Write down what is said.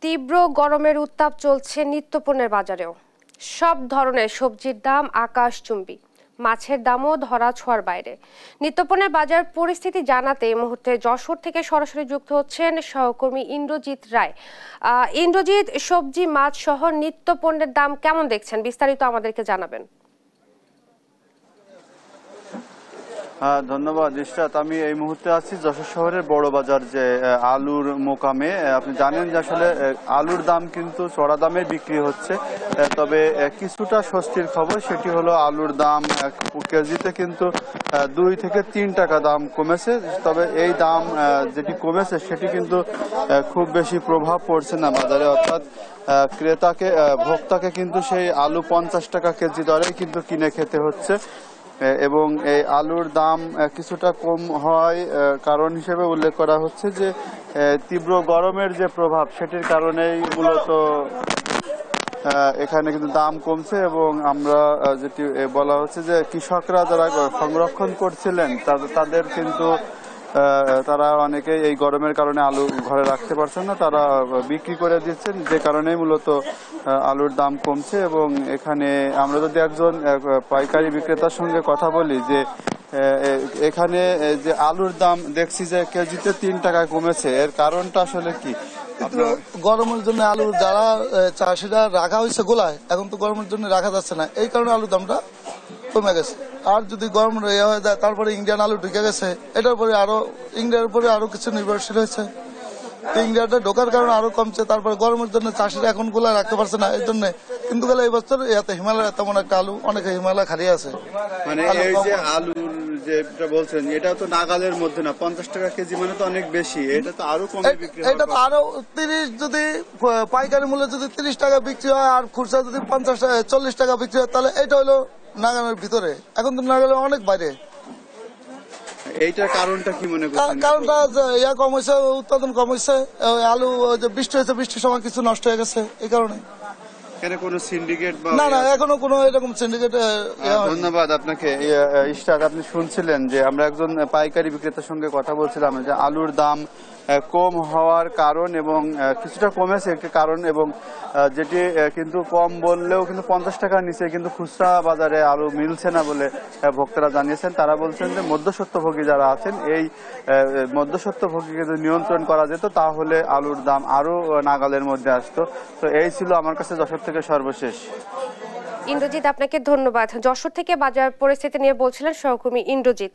তীব্র গরমের উত্তাপ চলছে নিত্যপণ্যের বাজারেও। সব ধরনের সবজির দাম আকাশচুম্বী, মাছের দামও ধরা ছোঁয়ার বাইরে। নিত্যপণ্যের বাজার পরিস্থিতি জানাতে এই মুহূর্তে যশোর থেকে সরাসরি যুক্ত হচ্ছেন সহকর্মী ইন্দ্রজিৎ রায়। ইন্দ্রজিৎ, সবজি মাছ সহ নিত্যপণ্যের দাম কেমন দেখছেন, বিস্তারিত আমাদেরকে জানাবেন। ধন্যবাদ ইশরাত। আমি এই মুহূর্তে আছি যশোর শহরের বড় বাজার যে আলুর মোকামে। আপনি জানেন যে আসলে আলুর দাম কিন্তু চড়া দামে বিক্রি হচ্ছে, তবে কিছুটা স্বস্তির খবর, সেটি হলো আলুর দাম কেজিতে কিন্তু 2 থেকে 3 টাকা দাম কমেছে। তবে এই দাম যেটি কমেছে সেটি কিন্তু খুব বেশি প্রভাব পড়ছে না বাজারে, অর্থাৎ ভোক্তাকে কিন্তু সেই আলু 50 টাকা কেজি দরেই কিন্তু কিনে খেতে হচ্ছে। এবং এই আলুর দাম কিছুটা কম হয় কারণ হিসেবে উল্লেখ করা হচ্ছে যে তীব্র গরমের যে প্রভাব সেটির কারণেই মূলত এখানে কিন্তু দাম কমছে। এবং আমরা যেটি বলা হচ্ছে যে কৃষকরা যারা সংরক্ষণ করছিলেন তাদের কিন্তু তারা অনেকেই এই গরমের কারণে আলু ঘরে রাখতে পারছেন না, তারা বিক্রি করে দিচ্ছেন, যে কারণে মূলত আলুর দাম কমছে। এবং এখানে আমরা যদি একজন পাইকারি বিক্রেতার সঙ্গে কথা বলি যে এখানে যে আলুর দাম দেখছি যে কেজিতে 3 টাকা কমেছে, এর কারণটা আসলে কি? গরমের জন্য আলু যারা চাষিরা রাখা হয়েছে গোলায়, এখন তো গরমের জন্য রাখা যাচ্ছে না, এই কারণে আলুর দামটা কমে গেছে। আর যদি গরম ইয়ে হয়ে যায় তারপরে ইন্ডিয়ান আলু ঢুকে গেছে, এটার পরে আরো ইন্ডিয়ার উপরে আরো কিছু নির্ভরশীল হয়েছে, ইন্ডিয়াটা ঢোকার কারণে আরো কমছে। তারপরে গরমের জন্য চাষিরা এখন গোলায় রাখতে পারছে না, এই জন্য। কিন্তু গেলে এই বছর এত হিমালয় তেমন একটা আলু অনেকে হিমালয় খারিয়ে আছে। মানে এই যে আলুর যেটা বলছেন এটা তো নাগালের মধ্যে না, 50 টাকা কেজি মানে তো অনেক বেশি, এটা তো আরো কমে বিক্রি হয়। এটা তো আরো 30, যদি পাইকারি মূল্য যদি 30 টাকা বিক্রি হয় আর খুচরা যদি 40 টাকা বিক্রি হয়, তাহলে এটা হলো নাগালের ভিতরে। এখন তো নাগালের অনেক বাইরে। এইটার কারণটা কি মনে করছেন? কারণটা ইয়া কম হয়েছে, উৎপাদন কম হয়েছে। আলু যে বৃষ্টি হয়েছে, বৃষ্টির সময় কিছু নষ্ট হয়ে গেছে, এই কারণে। কোনো সিন্ডিকেট না, এখনো কোনো এরকম সিন্ডিকেট। ধন্যবাদ আপনাকে ইশরাত। আপনি শুনছিলেন যে আমরা একজন পাইকারি বিক্রেতার সঙ্গে কথা বলছিলাম যে আলুর দাম কম হওয়ার কারণ এবং কিছুটা কমেছে একটি কারণ, এবং যেটি কিন্তু কম বললেও কিন্তু 50 টাকার নিচে কিন্তু খুচরা বাজারে আলু মিলছে না বলে ভোক্তারা জানিয়েছেন। তারা বলছেন যে মধ্যস্বত্বভোগী যারা আছেন, এই মধ্যস্বত্বভোগীকে যদি নিয়ন্ত্রণ করা যেত তাহলে আলুর দাম আরো নাগালের মধ্যে আসতো। তো এই ছিল আমার কাছে যশোর থেকে সর্বশেষ। ইন্দ্রজিৎ, আপনাকে ধন্যবাদ। যশোর থেকে বাজার পরিস্থিতি নিয়ে বলছিলেন সহকর্মী ইন্দ্রজিৎ।